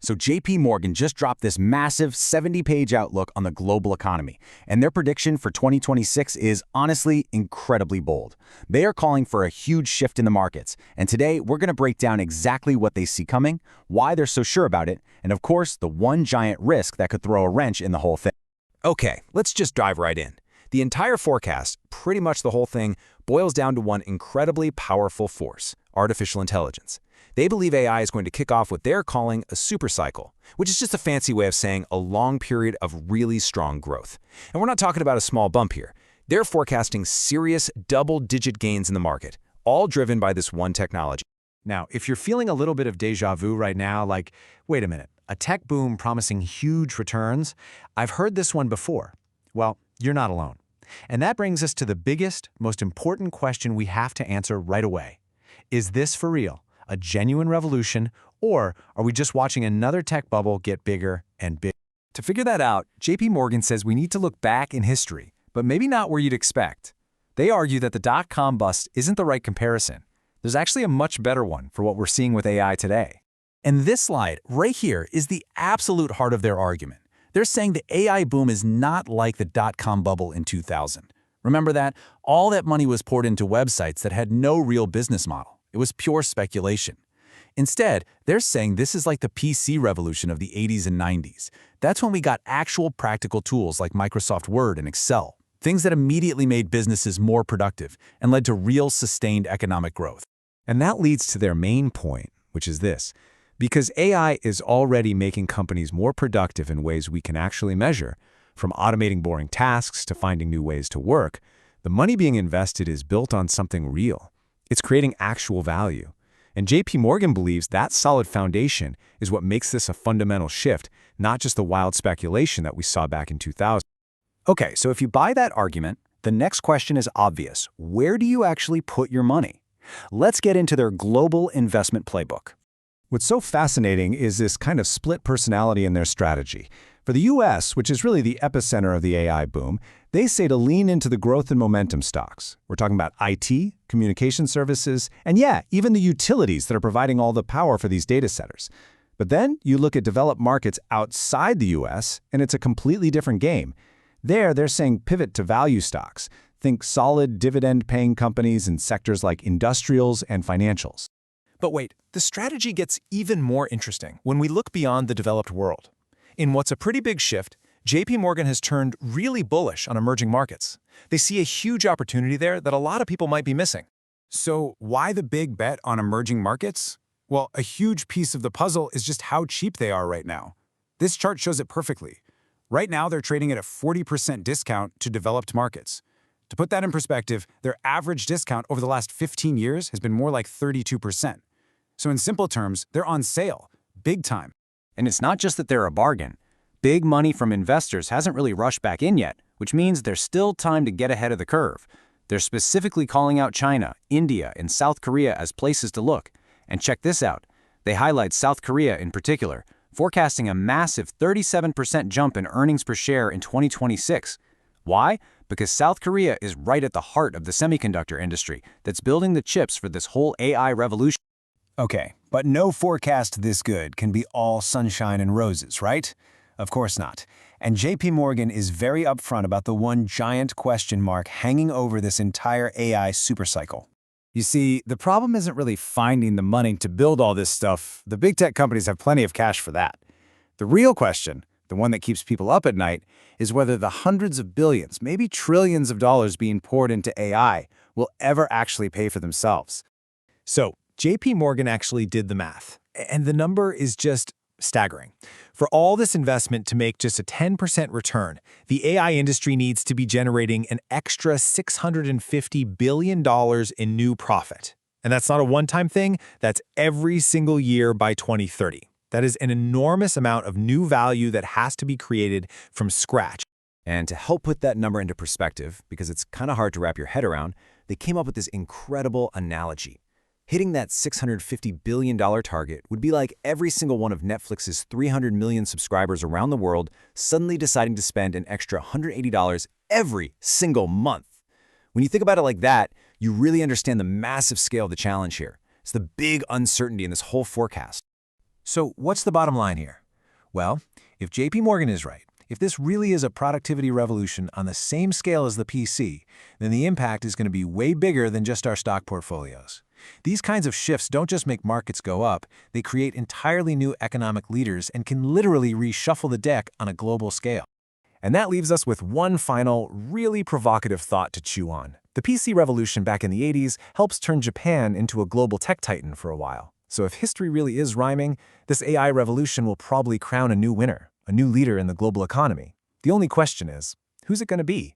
So JP Morgan just dropped this massive 70-page outlook on the global economy, and their prediction for 2026 is honestly incredibly bold. They are calling for a huge shift in the markets, and today we're going to break down exactly what they see coming, why they're so sure about it, and of course, the one giant risk that could throw a wrench in the whole thing. Okay, let's just dive right in. The entire forecast, pretty much the whole thing, boils down to one incredibly powerful force: artificial intelligence. They believe AI is going to kick off what they're calling a supercycle, which is just a fancy way of saying a long period of really strong growth. And we're not talking about a small bump here. They're forecasting serious double-digit gains in the market, all driven by this one technology. Now, if you're feeling a little bit of déjà vu right now, like, wait a minute, a tech boom promising huge returns, I've heard this one before. Well, you're not alone. And that brings us to the biggest, most important question we have to answer right away. Is this for real? A genuine revolution, or are we just watching another tech bubble get bigger and bigger? To figure that out, JP Morgan says we need to look back in history, but maybe not where you'd expect. They argue that the dot-com bust isn't the right comparison. There's actually a much better one for what we're seeing with AI today. And this slide right here is the absolute heart of their argument. They're saying the AI boom is not like the dot-com bubble in 2000. Remember that? All that money was poured into websites that had no real business model. It was pure speculation. Instead, they're saying this is like the PC revolution of the 80s and 90s. That's when we got actual practical tools like Microsoft Word and Excel, things that immediately made businesses more productive and led to real sustained economic growth. And that leads to their main point, which is this. Because AI is already making companies more productive in ways we can actually measure, from automating boring tasks to finding new ways to work, the money being invested is built on something real. It's creating actual value. And JP Morgan believes that solid foundation is what makes this a fundamental shift, not just the wild speculation that we saw back in 2000. Okay, so if you buy that argument, the next question is obvious. Where do you actually put your money? Let's get into their global investment playbook. What's so fascinating is this kind of split personality in their strategy. For the US, which is really the epicenter of the AI boom, they say to lean into the growth and momentum stocks. We're talking about IT, communication services, and yeah, even the utilities that are providing all the power for these data centers. But then you look at developed markets outside the US, and it's a completely different game. There, they're saying pivot to value stocks. Think solid dividend-paying companies in sectors like industrials and financials. But wait, the strategy gets even more interesting when we look beyond the developed world. In what's a pretty big shift, JP Morgan has turned really bullish on emerging markets. They see a huge opportunity there that a lot of people might be missing. So why the big bet on emerging markets? Well, a huge piece of the puzzle is just how cheap they are right now. This chart shows it perfectly. Right now, they're trading at a 40% discount to developed markets. To put that in perspective, their average discount over the last 15 years has been more like 32%. So in simple terms, they're on sale, big time. And it's not just that they're a bargain. Big money from investors hasn't really rushed back in yet, which means there's still time to get ahead of the curve. They're specifically calling out China, India, and South Korea as places to look. And check this out. They highlight South Korea in particular, forecasting a massive 37% jump in earnings per share in 2026. Why? Because South Korea is right at the heart of the semiconductor industry that's building the chips for this whole AI revolution. Okay, but no forecast this good can be all sunshine and roses, right? Of course not. And JP Morgan is very upfront about the one giant question mark hanging over this entire AI supercycle. You see, the problem isn't really finding the money to build all this stuff. The big tech companies have plenty of cash for that. The real question, the one that keeps people up at night, is whether the hundreds of billions, maybe trillions of dollars being poured into AI will ever actually pay for themselves. So, JP Morgan actually did the math, and the number is just staggering. For all this investment to make just a 10% return, the AI industry needs to be generating an extra $650 billion in new profit. And that's not a one-time thing, that's every single year by 2030. That is an enormous amount of new value that has to be created from scratch. And to help put that number into perspective, because it's kind of hard to wrap your head around, they came up with this incredible analogy. Hitting that $650 billion target would be like every single one of Netflix's 300 million subscribers around the world suddenly deciding to spend an extra $180 every single month. When you think about it like that, you really understand the massive scale of the challenge here. It's the big uncertainty in this whole forecast. So what's the bottom line here? Well, if JP Morgan is right, if this really is a productivity revolution on the same scale as the PC, then the impact is going to be way bigger than just our stock portfolios. These kinds of shifts don't just make markets go up, they create entirely new economic leaders and can literally reshuffle the deck on a global scale. And that leaves us with one final, really provocative thought to chew on. The PC revolution back in the 80s helps turn Japan into a global tech titan for a while. So if history really is rhyming, this AI revolution will probably crown a new winner, a new leader in the global economy. The only question is, who's it going to be?